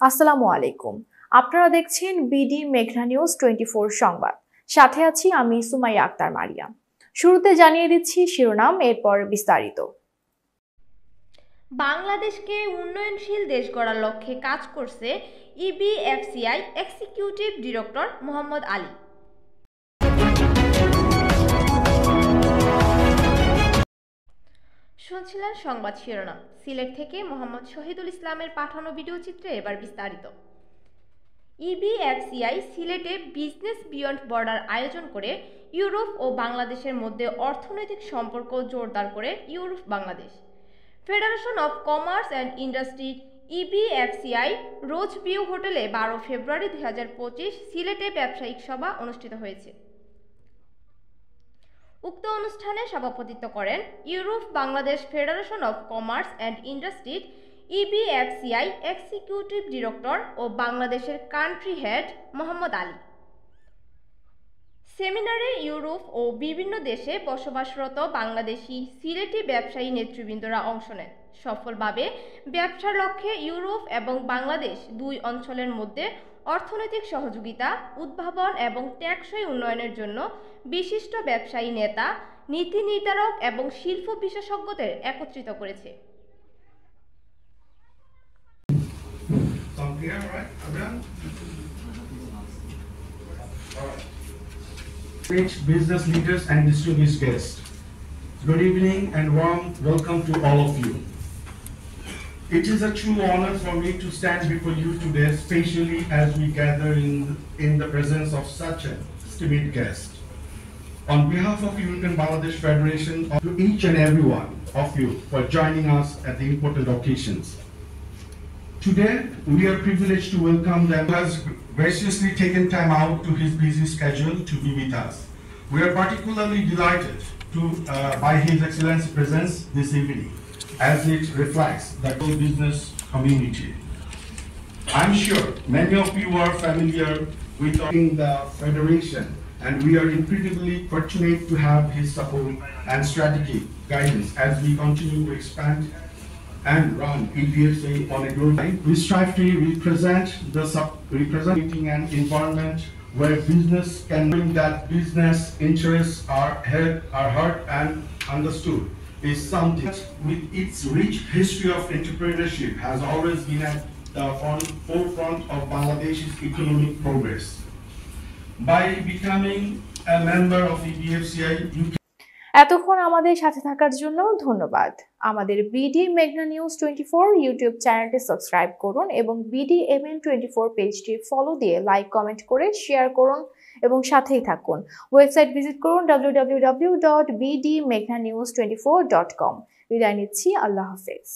আসসালামু আলাইকুম। আপনারা দেখছেন বিডি মেঘনা নিউজ 24 সংবাদ। সাথে আছি আমি সুমাইয়া আক্তার মারিয়া। শুরুতে জানিয়ে দিচ্ছি শিরোনাম, এরপর বিস্তারিত। বাংলাদেশকে উন্নয়নশীল দেশ গড়ার লক্ষ্যে কাজ করছে ইবিএফসিআই এক্সিকিউটিভ ডিরেক্টর মোহাম্মদ আলী। শুনছিলেন সংবাদ শিরোনাম। সিলেট থেকে মোহাম্মদ শহীদুল ইসলামের পাঠানো ভিডিও চিত্রে এবার বিস্তারিত। ইবিএফসিআই সিলেটে বিজনেস বিয়ন্ড বর্ডার আয়োজন করে ইউরোপ ও বাংলাদেশের মধ্যে অর্থনৈতিক সম্পর্ক জোরদার করে Europe Bangladesh. Federation of Commerce and Industry EBFCI Rose View হোটেলে 12 ফেব্রুয়ারি 2025 সিলেটে ব্যবসায়িক সভা অনুষ্ঠিত হয়েছে। উক্ত অনুষ্ঠানে সভাপতিত্ব করেন Europe Bangladesh Federation of Commerce and Industry EBFCI executive director ও বাংলাদেশের কান্ট্রি হেড মোহাম্মদ আলী। সেমিনারে ইউরোপ ও বিভিন্ন দেশে বসবাসরত বাংলাদেশি সিলেটি ব্যবসায়ী নেতৃবৃন্দরা অংশ নেন। সফলভাবে ব্যবসার লক্ষ্যে ইউরোপ এবং বাংলাদেশ দুই অঞ্চলের মধ্যে অর্থনৈতিক সহযোগিতা, উদ্ভাবন এবং টেকসই উন্নয়নের জন্য বিশিষ্ট ব্যবসায়ী নেতা, নীতি নির্ধারক এবং শিল্প বিশেষজ্ঞদের একত্রিত করেছে। Business leaders and distinguished guests, good evening and warm welcome to all of you. It is a true honor for me to stand before you today, especially as we gather in the presence of such an esteemed guest. On behalf of European Bangladesh Federation, to each and every one of you for joining us at the important occasions. Today, we are privileged to welcome them who has graciously taken time out to his busy schedule to be with us. We are particularly delighted by His Excellency's presence this evening, as it reflects the whole business community. I'm sure many of you are familiar with the Federation, and we are incredibly fortunate to have his support and strategic guidance as we continue to expand and run EBFSA on a global line. We strive to representing an environment where business can bring that business interests are heard and understood is something that, with its rich history of entrepreneurship, has always been at the forefront of Bangladesh's economic progress. By becoming a member of EBFCI, you এতক্ষণ আমাদের সাথে থাকার জন্য ধন্যবাদ। আমাদের BD মেঘনা news 24 YouTube চ্যানেলটি subscribe করুন এবং BDMN 24 পেজটি ফলো দিয়ে লাইক কমেন্ট করে শেয়ার করুন এবং সাথেই থাকুন। ওয়েবসাইট ভিজিট করুন www.bdmeghnanews24.com। বিদায় নিচ্ছি, আল্লাহ হাফেজ।